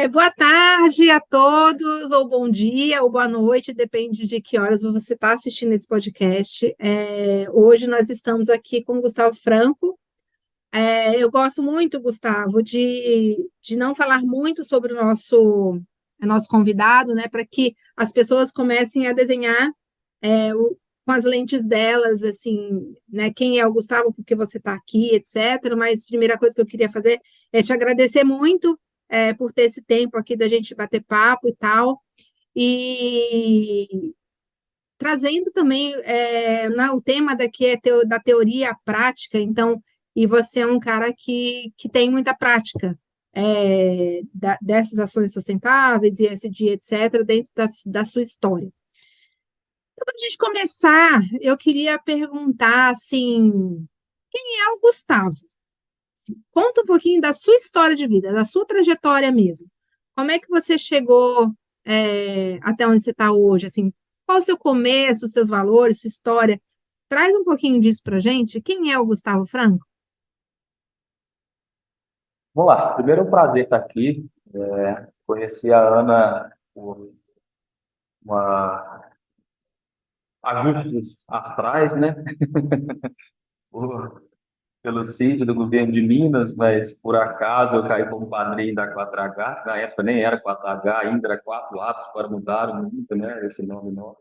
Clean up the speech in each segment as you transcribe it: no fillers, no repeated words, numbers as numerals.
Boa tarde a todos, ou bom dia, ou boa noite, depende de que horas você está assistindo esse podcast. Hoje nós estamos aqui com o Gustavo Franco. Eu gosto muito, Gustavo, de não falar muito sobre o nosso convidado, né, para que as pessoas comecem a desenhar com as lentes delas, assim, né, quem é o Gustavo, porque você está aqui, etc. Mas a primeira coisa que eu queria fazer é te agradecer muito por ter esse tempo aqui da gente bater papo e tal, e trazendo também o tema daqui é da teoria à prática, então, e você é um cara que tem muita prática dessas ações sustentáveis, ESG, etc., dentro da sua história. Então, para a gente começar, eu queria perguntar, assim, quem é o Gustavo? Assim, conta um pouquinho da sua história de vida, da sua trajetória mesmo. Como é que você chegou até onde você está hoje? Assim, qual o seu começo, os seus valores, sua história? Traz um pouquinho disso para a gente. Quem é o Gustavo Franco? Vamos lá. Primeiro, é um prazer estar aqui. Conheci a Ana por uma ajustes astrais, né? Por- Pelo sítio do governo de Minas, mas por acaso eu caí como padrinho da 4H. Na época nem era 4H, ainda era 4 atos para mudar o mundo, né? Esse nome novo.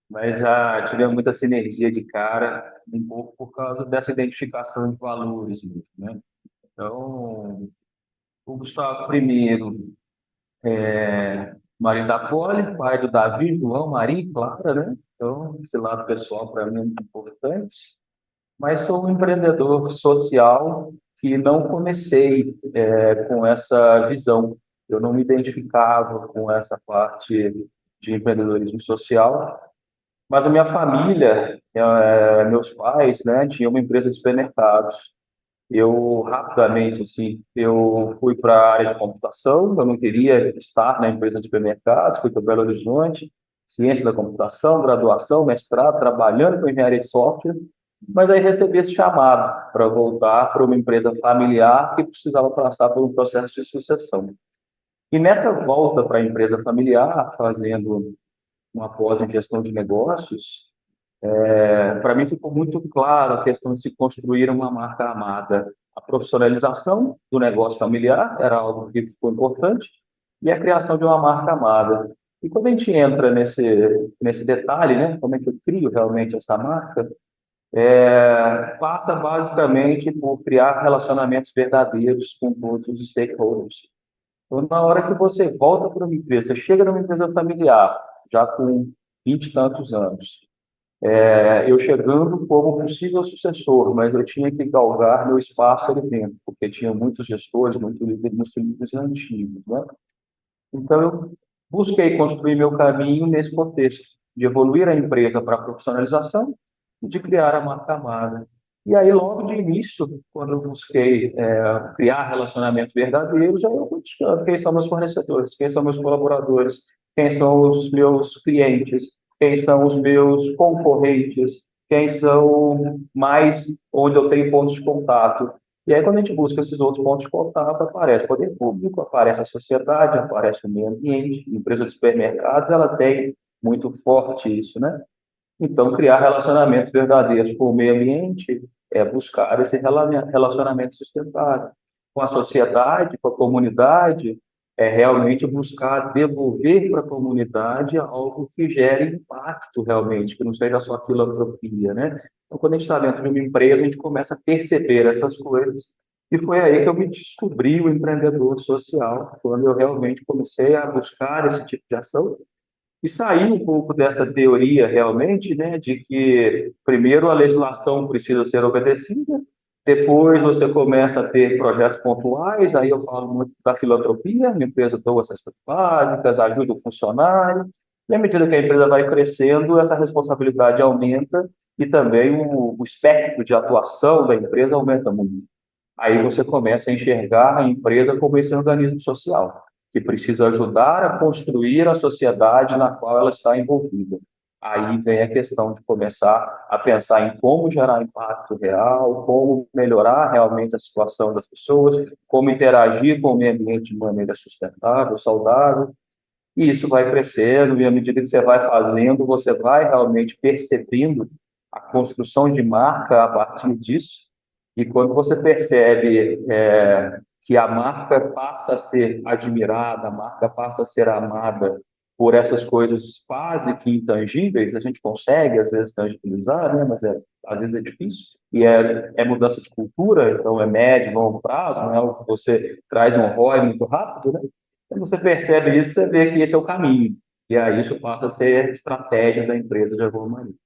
Mas já tivemos muita sinergia de cara, um pouco por causa dessa identificação de valores mesmo, né? Então, o Gustavo primeiro marido da Poli, pai do Davi, João, Maria e Clara, né? Então, esse lado pessoal para mim é muito importante. Mas sou um empreendedor social que não comecei com essa visão. Eu não me identificava com essa parte de empreendedorismo social, mas a minha família, meus pais, né, tinham uma empresa de supermercados. Eu rapidamente, assim, eu fui para a área de computação, eu não queria estar na empresa de supermercados, fui para Belo Horizonte, ciência da computação, graduação, mestrado, trabalhando com engenharia de software, mas aí recebi esse chamado para voltar para uma empresa familiar que precisava passar por um processo de sucessão. E nessa volta para a empresa familiar, fazendo uma pós em gestão de negócios, para mim ficou muito claro a questão de se construir uma marca amada. A profissionalização do negócio familiar era algo que ficou importante e a criação de uma marca amada. E quando a gente entra nesse detalhe, né, como é que eu crio realmente essa marca, passa basicamente por criar relacionamentos verdadeiros com todos os stakeholders. Então, na hora que você volta para uma empresa, você chega numa empresa familiar, já com 20 e tantos anos, eu chegando como possível sucessor, mas eu tinha que galgar meu espaço ali dentro, porque tinha muitos gestores, muitos líderes antigos, né? Então, eu busquei construir meu caminho nesse contexto, de evoluir a empresa para a profissionalização e de criar a marca amada. E aí, logo de início, quando eu busquei criar relacionamentos verdadeiros, aí eu fui buscando quem são meus fornecedores, quem são meus colaboradores, quem são os meus clientes, quem são os meus concorrentes, quem são mais onde eu tenho pontos de contato. E aí, quando a gente busca esses outros pontos de contato, aparece o poder público, aparece a sociedade, aparece o meio ambiente. A empresa de supermercados, ela tem muito forte isso, né? Então, criar relacionamentos verdadeiros com o meio ambiente é buscar esse relacionamento sustentável. Com a sociedade, com a comunidade, é realmente buscar devolver para a comunidade algo que gere impacto realmente, que não seja só filantropia, né? Então, quando a gente está dentro de uma empresa, a gente começa a perceber essas coisas. E foi aí que eu me descobri o empreendedor social, quando eu realmente comecei a buscar esse tipo de ação e sair um pouco dessa teoria realmente, né, de que primeiro a legislação precisa ser obedecida, depois você começa a ter projetos pontuais, aí eu falo muito da filantropia, a empresa doa cestas básicas, ajuda o funcionário, e à medida que a empresa vai crescendo, essa responsabilidade aumenta e também o espectro de atuação da empresa aumenta muito. Aí você começa a enxergar a empresa como esse organismo social, que precisa ajudar a construir a sociedade na qual ela está envolvida. Aí vem a questão de começar a pensar em como gerar impacto real, como melhorar realmente a situação das pessoas, como interagir com o meio ambiente de maneira sustentável, saudável, e isso vai crescendo, e à medida que você vai fazendo, você vai realmente percebendo a construção de marca a partir disso, e quando você percebe que a marca passa a ser admirada, a marca passa a ser amada por essas coisas quase que intangíveis, a gente consegue às vezes tangibilizar, né? Mas às vezes é difícil, e é mudança de cultura, então é médio, longo prazo, não é algo que você traz um ROI muito rápido, né? Quando você percebe isso, você vê que esse é o caminho, e aí isso passa a ser estratégia da empresa de alguma maneira.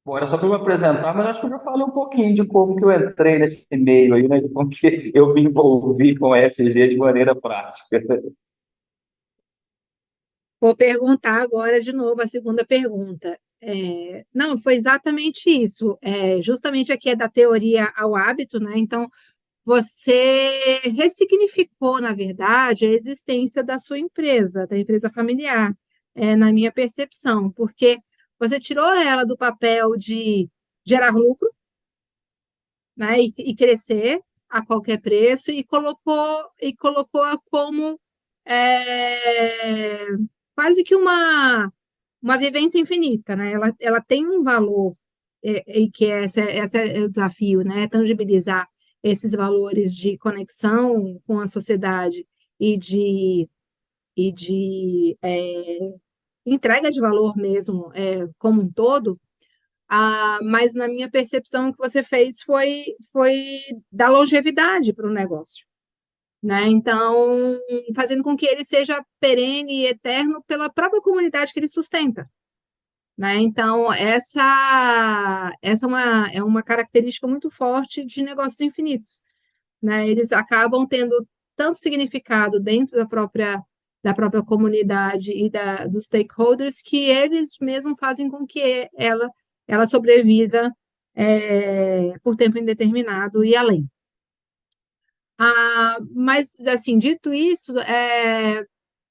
Bom, era só para me apresentar, mas acho que eu já falei um pouquinho de como que eu entrei nesse meio aí, né? De como que eu me envolvi com a ESG de maneira prática. Vou perguntar agora de novo a segunda pergunta. Não, foi exatamente isso. Justamente aqui é da teoria ao hábito, né? Então, você ressignificou, na verdade, a existência da sua empresa, da empresa familiar, na minha percepção, porque você tirou ela do papel de gerar lucro, né, e crescer a qualquer preço e colocou como é, quase que uma vivência infinita, né? Ela tem um valor e que esse é o desafio, né? Tangibilizar esses valores de conexão com a sociedade e de entrega de valor mesmo, como um todo. Mas na minha percepção, o que você fez foi dar longevidade para o negócio, né? Então, fazendo com que ele seja perene e eterno pela própria comunidade que ele sustenta, né? Então, essa é uma característica muito forte de negócios infinitos, né? Eles acabam tendo tanto significado dentro da própria comunidade e dos stakeholders que eles mesmos fazem com que ela sobreviva por tempo indeterminado e além. Mas, assim, dito isso,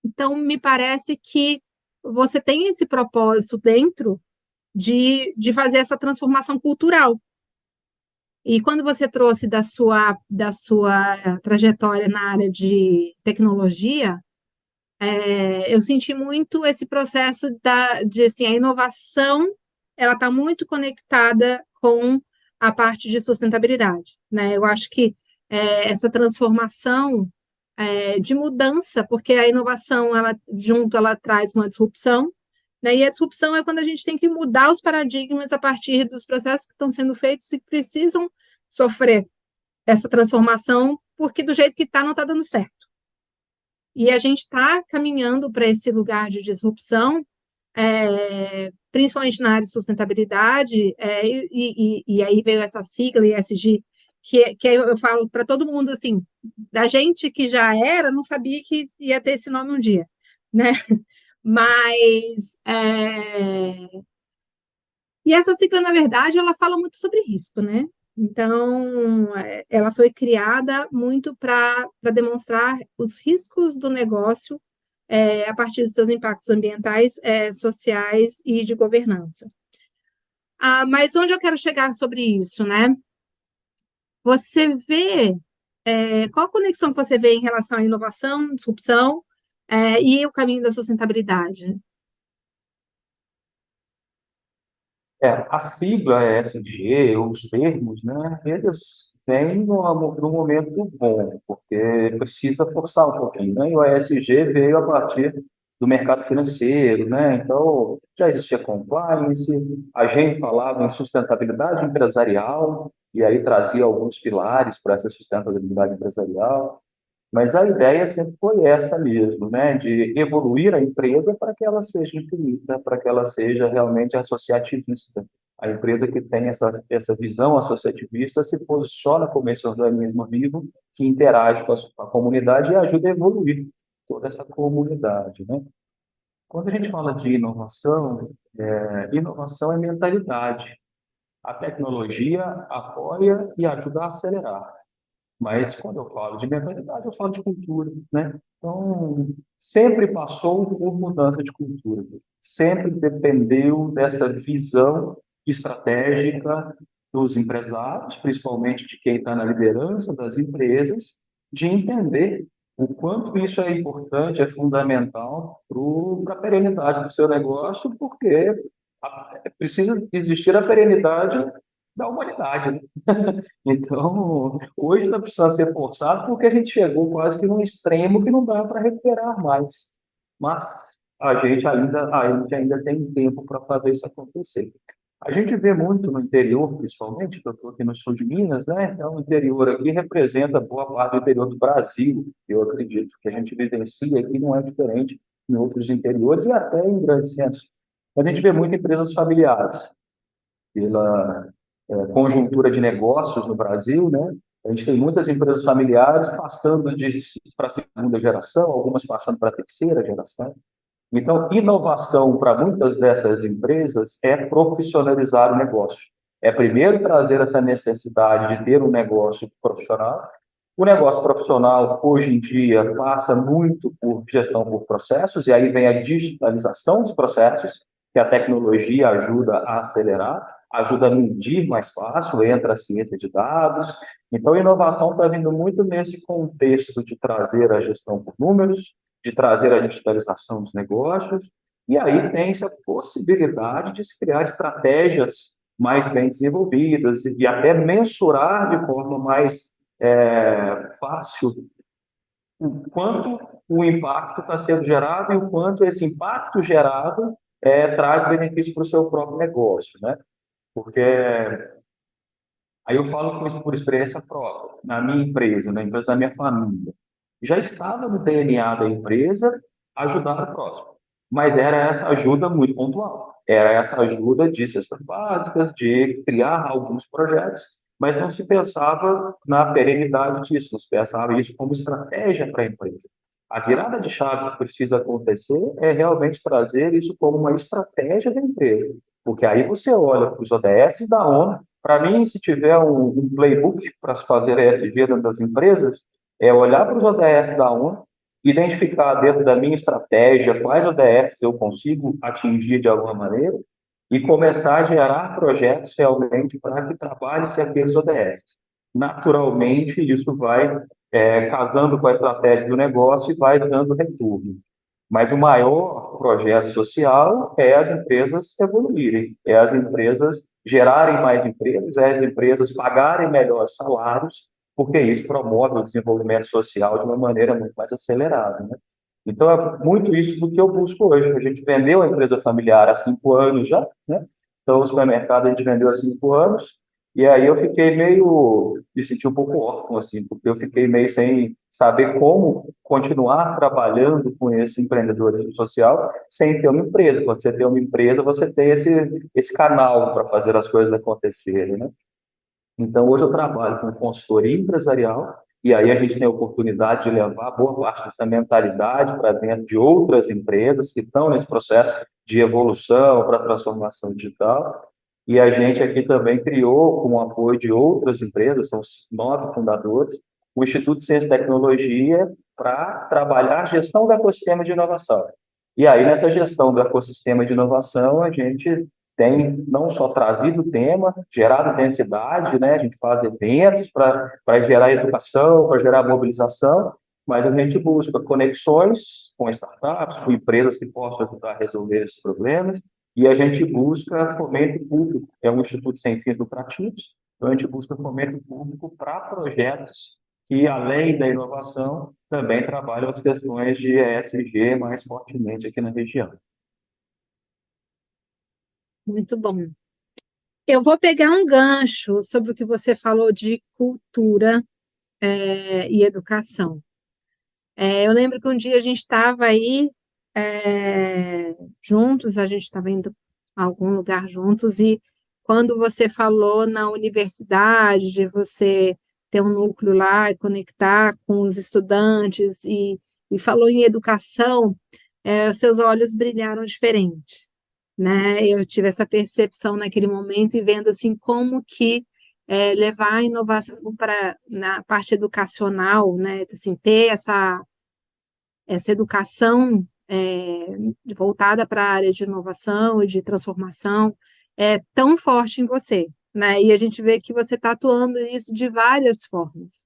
então me parece que você tem esse propósito dentro de fazer essa transformação cultural. E quando você trouxe da sua trajetória na área de tecnologia, eu senti muito esse processo de assim, a inovação, ela está muito conectada com a parte de sustentabilidade, né? Eu acho que essa transformação de mudança, porque a inovação, ela traz uma disrupção, né? E a disrupção é quando a gente tem que mudar os paradigmas a partir dos processos que estão sendo feitos e que precisam sofrer essa transformação, porque do jeito que está, não está dando certo. E a gente está caminhando para esse lugar de disrupção, principalmente na área de sustentabilidade, e aí veio essa sigla ESG, que eu falo para todo mundo assim, da gente que já era, não sabia que ia ter esse nome um dia, né? Mas e essa sigla, na verdade, ela fala muito sobre risco, né? Então, ela foi criada muito para demonstrar os riscos do negócio a partir dos seus impactos ambientais, sociais e de governança. Mas onde eu quero chegar sobre isso, né? Você vê qual a conexão que você vê em relação à inovação, disrupção e o caminho da sustentabilidade? A sigla ESG, os termos, né, eles vêm num momento bom, porque precisa forçar um pouquinho, né? E o ESG veio a partir do mercado financeiro, né? Então, já existia compliance, a gente falava em sustentabilidade empresarial, e aí trazia alguns pilares para essa sustentabilidade empresarial. Mas a ideia sempre foi essa mesmo, né? De evoluir a empresa para que ela seja infinita, para que ela seja realmente associativista. A empresa que tem essa visão associativista se posiciona como esse organismo vivo que interage com a comunidade e ajuda a evoluir toda essa comunidade, né? Quando a gente fala de inovação, inovação é mentalidade. A tecnologia apoia e ajuda a acelerar. Mas quando eu falo de mentalidade, eu falo de cultura, né? Então, sempre passou por mudança de cultura, sempre dependeu dessa visão estratégica dos empresários, principalmente de quem está na liderança das empresas, de entender o quanto isso é importante, é fundamental para a perenidade do seu negócio, porque precisa existir a perenidade da humanidade, né? Então, hoje está precisando ser forçado porque a gente chegou quase que num extremo que não dá para recuperar mais. Mas a gente ainda tem tempo para fazer isso acontecer. A gente vê muito no interior, principalmente, que eu estou aqui no sul de Minas, né? Então, o interior aqui representa boa parte do interior do Brasil, eu acredito. Que a gente vivencia aqui não é diferente em outros interiores e até em grandes centros. A gente vê muito empresas familiares pela conjuntura de negócios no Brasil, né? A gente tem muitas empresas familiares passando para a segunda geração, algumas passando para a terceira geração. Então, inovação para muitas dessas empresas é profissionalizar o negócio. É primeiro trazer essa necessidade de ter um negócio profissional. O negócio profissional, hoje em dia, passa muito por gestão por processos, e aí vem a digitalização dos processos, que a tecnologia ajuda a acelerar, ajuda a medir mais fácil, entra a ciência de dados. Então, a inovação está vindo muito nesse contexto de trazer a gestão por números, de trazer a digitalização dos negócios, e aí tem-se a possibilidade de se criar estratégias mais bem desenvolvidas e até mensurar de forma mais fácil o quanto o impacto está sendo gerado e o quanto esse impacto gerado traz benefício para o seu próprio negócio, né? Porque aí eu falo com isso por experiência própria, na minha empresa, na empresa da minha família. Já estava no DNA da empresa ajudar o próximo, mas era essa ajuda muito pontual. Era essa ajuda de cestas básicas, de criar alguns projetos, mas não se pensava na perenidade disso, não se pensava isso como estratégia para a empresa. A virada de chave que precisa acontecer é realmente trazer isso como uma estratégia da empresa, porque aí você olha para os ODS da ONU. Para mim, se tiver um playbook para se fazer ESG dentro das empresas, é olhar para os ODS da ONU, identificar dentro da minha estratégia quais ODS eu consigo atingir de alguma maneira e começar a gerar projetos realmente para que trabalhe-se aqueles ODS. Naturalmente, isso vai casando com a estratégia do negócio e vai dando retorno. Mas o maior projeto social é as empresas evoluírem, é as empresas gerarem mais empregos, é as empresas pagarem melhores salários, porque isso promove o desenvolvimento social de uma maneira muito mais acelerada, né? Então, é muito isso do que eu busco hoje. A gente vendeu a empresa familiar há 5 anos já, né? Então, o supermercado a gente vendeu há 5 anos, e aí eu fiquei meio, me senti um pouco órfão, assim, porque eu fiquei meio sem saber como continuar trabalhando com esse empreendedorismo social sem ter uma empresa. Quando você tem uma empresa, você tem esse canal para fazer as coisas acontecerem, né? Então, hoje eu trabalho com consultoria empresarial, e aí a gente tem a oportunidade de levar boa parte dessa mentalidade para dentro de outras empresas que estão nesse processo de evolução para transformação digital. E a gente aqui também criou, com o apoio de outras empresas, são 9 fundadores, o Instituto de Ciência e Tecnologia para trabalhar a gestão do ecossistema de inovação. E aí, nessa gestão do ecossistema de inovação, a gente tem não só trazido o tema, gerado densidade, né? A gente faz eventos para gerar educação, para gerar mobilização, mas a gente busca conexões com startups, com empresas que possam ajudar a resolver esses problemas, e a gente busca fomento público, é um instituto sem fins lucrativos, então a gente busca fomento público para projetos que, além da inovação, também trabalham as questões de ESG mais fortemente aqui na região. Muito bom. Eu vou pegar um gancho sobre o que você falou de cultura, e educação. Eu lembro que um dia a gente estava aí, juntos, a gente estava indo a algum lugar juntos, e quando você falou na universidade, de você ter um núcleo lá e conectar com os estudantes, e falou em educação, seus olhos brilharam diferente, né? Eu tive essa percepção naquele momento e vendo assim como que levar a inovação para na parte educacional, né? Assim, ter essa educação voltada para a área de inovação e de transformação é tão forte em você, né? E a gente vê que você está atuando isso de várias formas.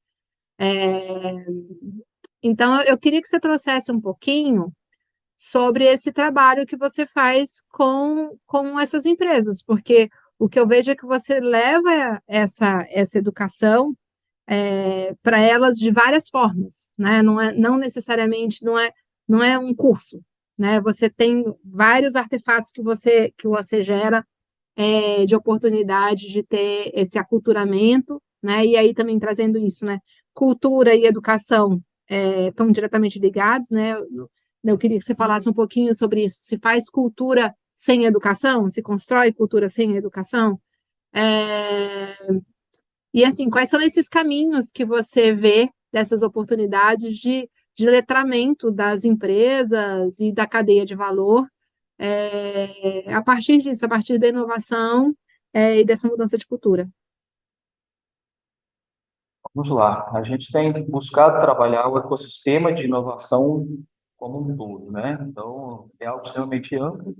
É, então, eu queria que você trouxesse um pouquinho sobre esse trabalho que você faz com essas empresas, porque o que eu vejo é que você leva essa educação para elas de várias formas, né? Não necessariamente não é um curso, né? Você tem vários artefatos que você gera de oportunidade de ter esse aculturamento, né? E aí também trazendo isso, né? Cultura e educação estão diretamente ligados, né? Eu queria que você falasse um pouquinho sobre isso. Se faz cultura sem educação? Se constrói cultura sem educação? É, e assim, quais são esses caminhos que você vê dessas oportunidades de letramento das empresas e da cadeia de valor a partir disso, a partir da inovação e dessa mudança de cultura? Vamos lá. A gente tem buscado trabalhar o ecossistema de inovação como um todo, né? Então, é algo extremamente amplo.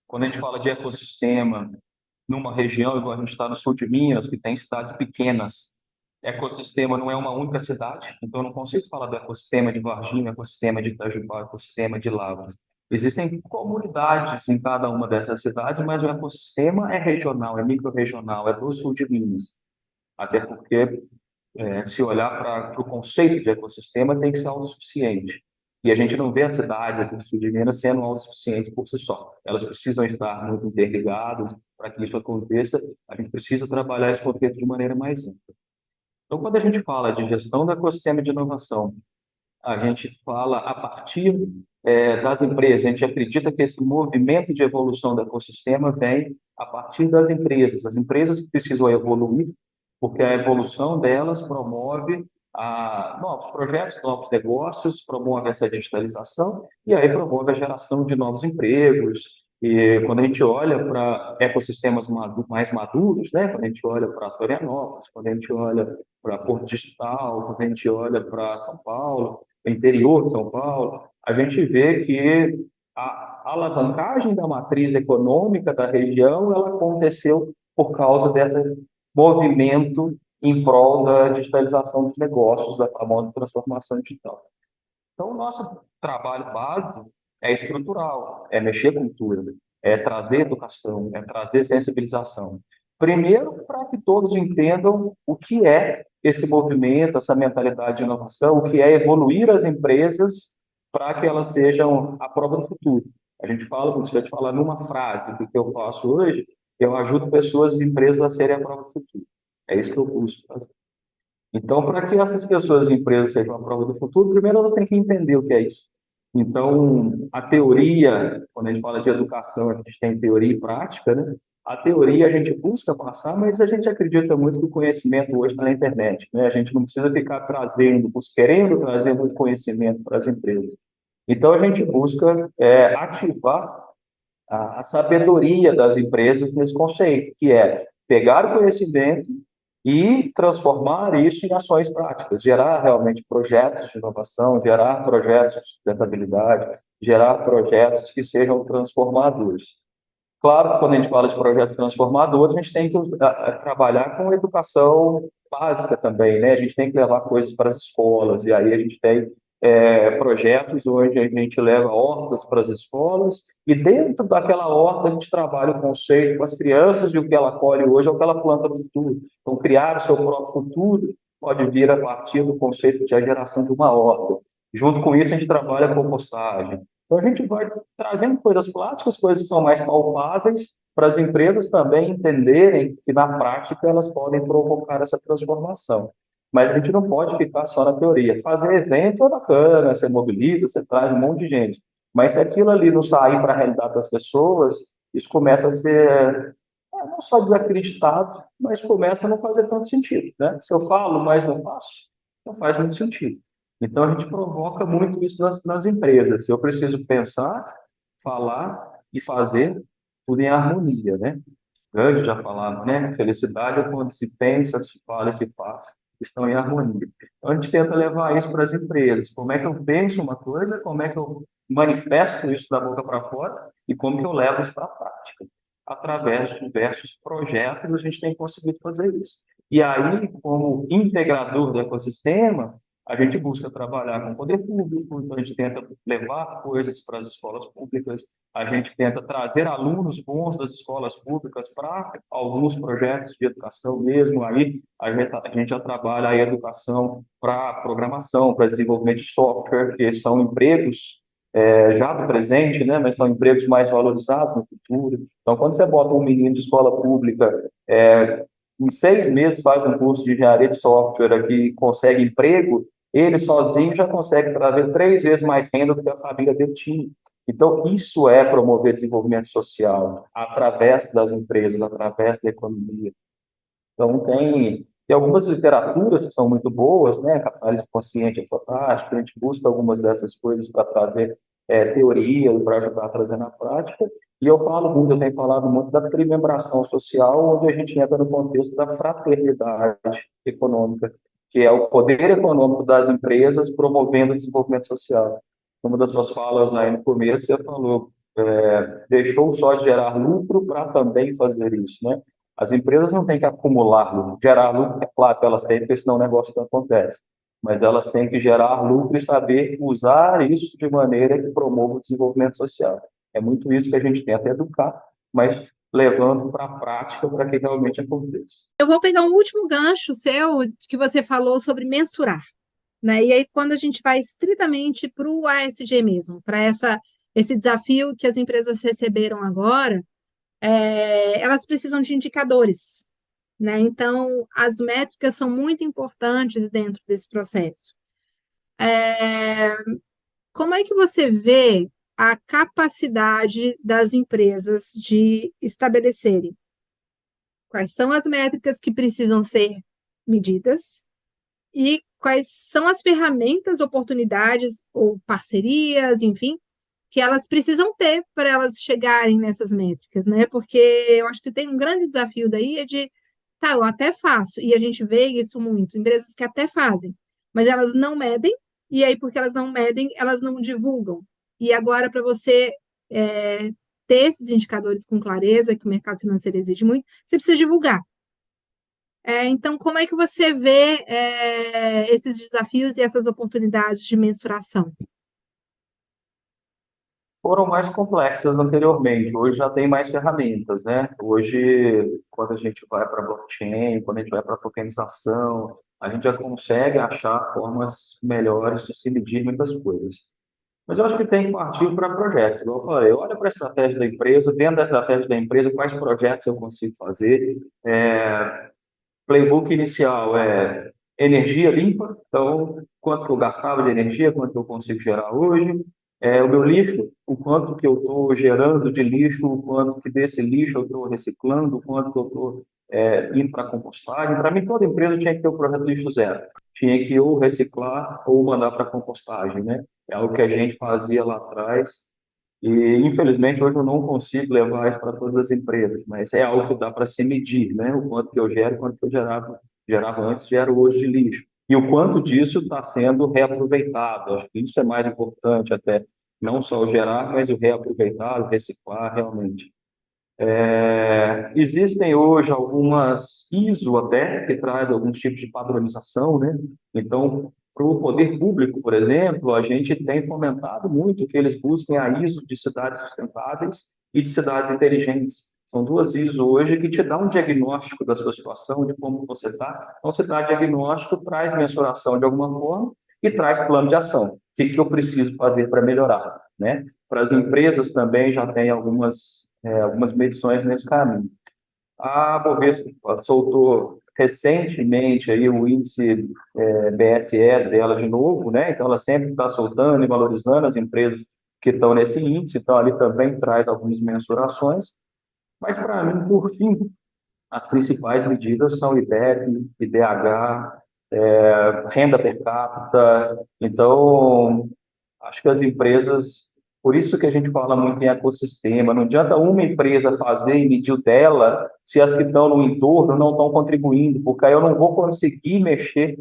Quando a gente fala de ecossistema numa região, igual a gente está no sul de Minas, que tem cidades pequenas, ecossistema não é uma única cidade, então eu não consigo falar do ecossistema de Varginha, ecossistema de Itajubá, ecossistema de Lavras. Existem comunidades em cada uma dessas cidades, mas o ecossistema é regional, é micro-regional, é do sul de Minas. Até porque se olhar para o conceito de ecossistema, tem que ser autossuficiente. E a gente não vê as cidades aqui do sul de Minas sendo autossuficientes por si só. Elas precisam estar muito interligadas. Para que isso aconteça, a gente precisa trabalhar esse conceito de maneira mais ampla. Então, quando a gente fala de gestão do ecossistema de inovação, a gente fala a partir das empresas. A gente acredita que esse movimento de evolução do ecossistema vem a partir das empresas. As empresas que precisam evoluir, porque a evolução delas promove novos projetos, novos negócios, promove essa digitalização e aí promove a geração de novos empregos. E quando a gente olha para ecossistemas mais maduros, né? Quando a gente olha para Florianópolis, quando a gente olha para Porto Digital, quando a gente olha para São Paulo, interior de São Paulo, a gente vê que a alavancagem da matriz econômica da região ela aconteceu por causa desse movimento em prol da digitalização dos negócios, da famosa transformação digital. Então, o nosso trabalho base é estrutural, é mexer com tudo, é trazer educação, é trazer sensibilização. Primeiro, para que todos entendam o que é esse movimento, essa mentalidade de inovação, o que é evoluir as empresas para que elas sejam a prova do futuro. A gente fala, quando você vai te falar numa frase do que eu faço hoje, eu ajudo pessoas e empresas a serem a prova do futuro. É isso que eu busco fazer. Então, para que essas pessoas e empresas sejam a prova do futuro, primeiro elas têm que entender o que é isso. Então, a teoria, quando a gente fala de educação, a gente tem teoria e prática, né? A teoria a gente busca passar, mas a gente acredita muito que o conhecimento hoje está na internet, né? A gente não precisa ficar querendo trazer muito conhecimento para as empresas. Então, a gente busca ativar a sabedoria das empresas nesse conceito, que é pegar o conhecimento e transformar isso em ações práticas, gerar realmente projetos de inovação, gerar projetos de sustentabilidade, gerar projetos que sejam transformadores. Claro que quando a gente fala de projetos transformadores, a gente tem que trabalhar com educação básica também, né? A gente tem que levar coisas para as escolas, e aí a gente tem projetos onde a gente leva hortas para as escolas, e dentro daquela horta a gente trabalha o conceito com as crianças de o que ela colhe hoje é o que ela planta no futuro. Então, criar o seu próprio futuro pode vir a partir do conceito de a geração de uma horta. Junto com isso, a gente trabalha a compostagem. Então, a gente vai trazendo coisas práticas, coisas que são mais palpáveis, para as empresas também entenderem que, na prática, elas podem provocar essa transformação. Mas a gente não pode ficar só na teoria. Fazer evento é bacana, você mobiliza, você traz um monte de gente. Mas se aquilo ali não sair para a realidade das pessoas, isso começa a ser não só desacreditado, mas começa a não fazer tanto sentido, né? Se eu falo, mas não faço, não faz muito sentido. Então, a gente provoca muito isso nas empresas. Eu preciso pensar, falar e fazer tudo em harmonia, né? Gandhi já falava, né? Felicidade é quando se pensa, se fala e se faz, estão em harmonia. Então, a gente tenta levar isso para as empresas. Como é que eu penso uma coisa, como é que eu manifesto isso da boca para fora e como que eu levo isso para a prática. Através de diversos projetos, a gente tem conseguido fazer isso. E aí, como integrador do ecossistema, a gente busca trabalhar com o poder público, então a gente tenta levar coisas para as escolas públicas, a gente tenta trazer alunos bons das escolas públicas para alguns projetos de educação mesmo. Aí a gente já trabalha a educação para programação, para desenvolvimento de software, que são empregos já do presente, né, mas são empregos mais valorizados no futuro. Então, quando você bota um menino de escola pública, em 6 meses faz um curso de engenharia de software aqui e consegue emprego, ele sozinho já consegue trazer 3 vezes mais renda do que a família dele tinha. Então, isso é promover desenvolvimento social através das empresas, através da economia. Então, tem algumas literaturas que são muito boas, né? Capitalismo Consciente é fantástico, a gente busca algumas dessas coisas para trazer teoria e para ajudar a trazer na prática. E eu tenho falado muito da trimembração social, onde a gente entra no contexto da fraternidade econômica, que é o poder econômico das empresas promovendo o desenvolvimento social. Uma das suas falas aí no começo, você falou, deixou só de gerar lucro para também fazer isso, né? As empresas não têm que acumular lucro. Gerar lucro, é claro que elas têm, porque senão o negócio não acontece. Mas elas têm que gerar lucro e saber usar isso de maneira que promova o desenvolvimento social. É muito isso que a gente tenta educar, mas levando para a prática para que realmente aconteça. Eu vou pegar um último gancho seu que você falou sobre mensurar, né? E aí, quando a gente vai estritamente para o ASG mesmo, para esse desafio que as empresas receberam agora, elas precisam de indicadores, né? Então, as métricas são muito importantes dentro desse processo. Como é que você vê a capacidade das empresas de estabelecerem quais são as métricas que precisam ser medidas e quais são as ferramentas, oportunidades ou parcerias, enfim, que elas precisam ter para elas chegarem nessas métricas, né? Porque eu acho que tem um grande desafio daí tá, eu até faço, e a gente vê isso muito, empresas que até fazem, mas elas não medem, e aí porque elas não medem, elas não divulgam. E agora, para você é, ter esses indicadores com clareza, que o mercado financeiro exige muito, você precisa divulgar. Então, como é que você vê esses desafios e essas oportunidades de mensuração? Foram mais complexas anteriormente, hoje já tem mais ferramentas, né? Hoje, quando a gente vai para blockchain, quando a gente vai para tokenização, a gente já consegue achar formas melhores de se medir muitas coisas. Mas eu acho que tem que partir para projetos, igual eu falei, olha para a estratégia da empresa, dentro da estratégia da empresa, quais projetos eu consigo fazer. Playbook inicial é energia limpa, então quanto que eu gastava de energia, quanto que eu consigo gerar hoje. O meu lixo, o quanto que eu estou gerando de lixo, o quanto que desse lixo eu estou reciclando, o quanto que eu estou indo para compostagem. Para mim, toda empresa tinha que ter o projeto lixo zero. Tinha que ou reciclar ou mandar para compostagem, né? É algo que a gente fazia lá atrás e, infelizmente, hoje eu não consigo levar isso para todas as empresas, mas é algo que dá para se medir, né? O quanto que eu gero, o quanto que eu gerava antes, gero hoje de lixo. E o quanto disso está sendo reaproveitado. Acho que isso é mais importante até, não só o gerar, mas o reaproveitar, o reciclar realmente. Existem hoje algumas ISO até, que traz alguns tipos de padronização, né? Então, para o poder público, por exemplo, a gente tem fomentado muito que eles busquem a ISO de cidades sustentáveis e de cidades inteligentes. São duas ISO hoje que te dão um diagnóstico da sua situação, de como você está. Então, você dá diagnóstico, traz mensuração de alguma forma e traz plano de ação. O que que eu preciso fazer para melhorar, né? Para as empresas também já tem algumas medições nesse caminho. A Bovespa soltou recentemente aí o índice BSE dela de novo, né? Então ela sempre está soltando e valorizando as empresas que estão nesse índice, então ali também traz algumas mensurações. Mas para mim, por fim, as principais medidas são IDEB, IDH, renda per capita. Então, acho que as empresas Por isso que a gente fala muito em ecossistema. Não adianta uma empresa fazer e medir o dela se as que estão no entorno não estão contribuindo, porque aí eu não vou conseguir mexer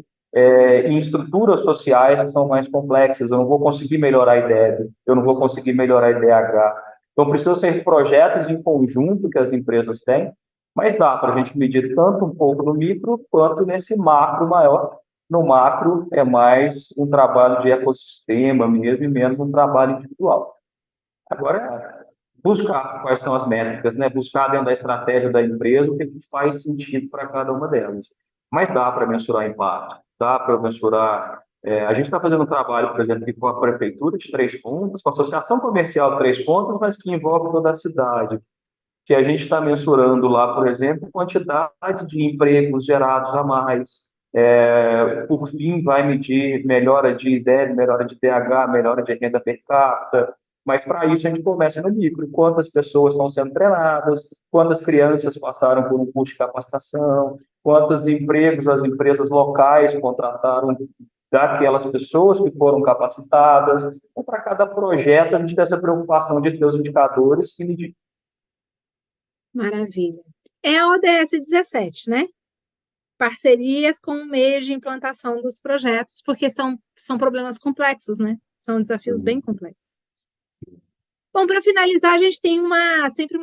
em estruturas sociais que são mais complexas, eu não vou conseguir melhorar a IDEB, eu não vou conseguir melhorar a IDH. Então, precisam ser projetos em conjunto que as empresas têm, mas dá para a gente medir tanto um pouco no micro quanto nesse macro maior. No macro é mais um trabalho de ecossistema mesmo e menos um trabalho individual. Agora, buscar quais são as métricas, né? Buscar dentro da estratégia da empresa o que faz sentido para cada uma delas. Mas dá para mensurar impacto, dá para mensurar. A gente está fazendo um trabalho, por exemplo, aqui com a Prefeitura de Três Pontas, com a Associação Comercial de Três Pontas, mas que envolve toda a cidade. Que a gente está mensurando lá, por exemplo, quantidade de empregos gerados a mais. Por fim, vai medir melhora de IDEB, melhora de DH, melhora de renda per capita. Mas para isso a gente começa no micro. Quantas pessoas estão sendo treinadas, quantas crianças passaram por um curso de capacitação, quantos empregos as empresas locais contrataram daquelas pessoas que foram capacitadas. Então, para cada projeto, a gente tem essa preocupação de ter os indicadores e medir. Maravilha. É a ODS 17, né? Parcerias com o meio de implantação dos projetos, porque são problemas complexos, né? São desafios bem complexos. Bom, para finalizar, a gente tem sempre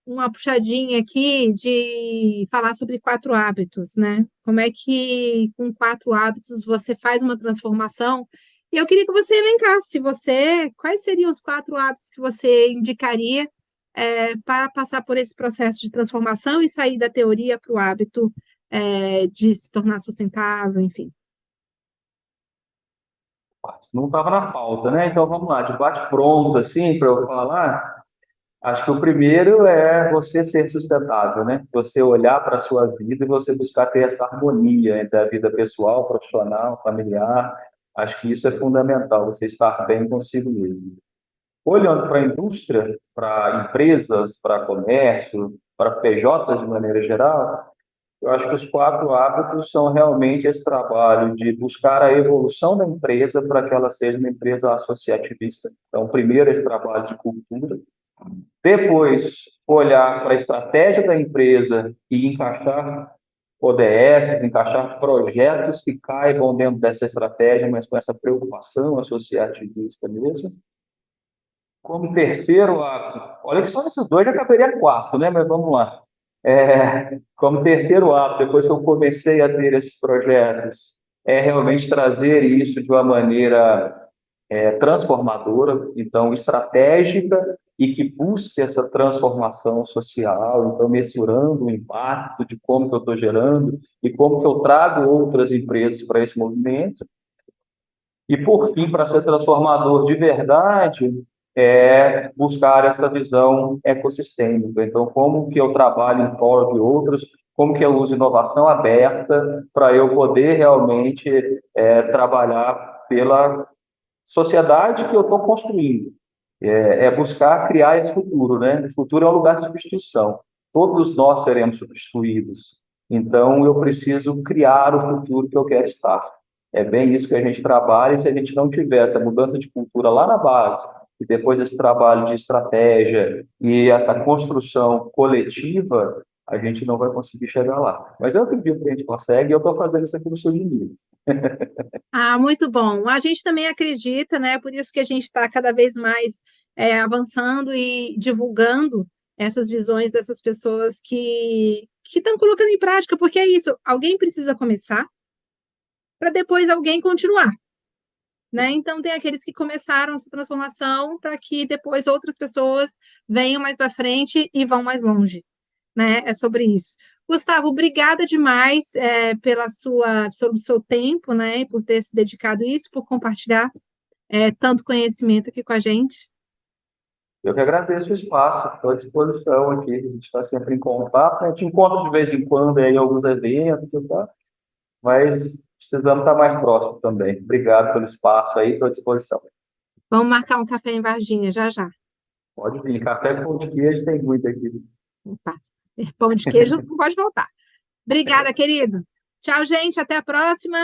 uma puxadinha aqui de falar sobre 4 hábitos, né? Como é que com 4 hábitos você faz uma transformação? E eu queria que você elencasse quais seriam os 4 hábitos que você indicaria para passar por esse processo de transformação e sair da teoria para o hábito de se tornar sustentável, enfim. Não estava na pauta, né? Então vamos lá, de bate-pronto, assim, para eu falar. Acho que o primeiro é você ser sustentável, né? Você olhar para a sua vida e você buscar ter essa harmonia entre a vida pessoal, profissional, familiar. Acho que isso é fundamental, você estar bem consigo mesmo. Olhando para a indústria, para empresas, para comércio, para PJs de maneira geral, eu acho que os 4 hábitos são realmente esse trabalho de buscar a evolução da empresa para que ela seja uma empresa associativista. Então, primeiro, esse trabalho de cultura. Depois, olhar para a estratégia da empresa e encaixar ODS, encaixar projetos que caibam dentro dessa estratégia, mas com essa preocupação associativista mesmo. Como terceiro hábito, olha que só nesses dois já caberia quarto, né? Mas vamos lá. Como terceiro hábito, depois que eu comecei a ter esses projetos, é realmente trazer isso de uma maneira transformadora, então estratégica e que busque essa transformação social, então mensurando o impacto de como que eu estou gerando e como que eu trago outras empresas para esse movimento. E, por fim, para ser transformador de verdade, é buscar essa visão ecossistêmica. Então, como que eu trabalho em prol de outros, como que eu uso inovação aberta para eu poder realmente trabalhar pela sociedade que eu estou construindo. Buscar criar esse futuro, né? O futuro é um lugar de substituição. Todos nós seremos substituídos. Então, eu preciso criar o futuro que eu quero estar. É bem isso que a gente trabalha, e se a gente não tiver essa mudança de cultura lá na base, e depois esse trabalho de estratégia e essa construção coletiva, a gente não vai conseguir chegar lá. Mas eu acredito que a gente consegue, e eu estou fazendo isso aqui no Sul de Minas. Ah, muito bom. A gente também acredita, né? Por isso que a gente está cada vez mais avançando e divulgando essas visões dessas pessoas que estão colocando em prática, porque é isso, alguém precisa começar para depois alguém continuar, né? Então tem aqueles que começaram essa transformação para que depois outras pessoas venham mais para frente e vão mais longe, né? É sobre isso. Gustavo, obrigada demais pelo seu tempo, né? E por ter se dedicado a isso, por compartilhar tanto conhecimento aqui com a gente. Eu que agradeço o espaço, estou à disposição aqui, a gente está sempre em contato, a gente encontra de vez em quando aí em alguns eventos, e tal, mas precisamos estar mais próximo também. Obrigado pelo espaço aí, estou à disposição. Vamos marcar um café em Varginha já já. Pode vir, café com pão de queijo tem muito aqui. Opa. Pão de queijo não pode faltar. Obrigada, querido. Tchau, gente. Até a próxima.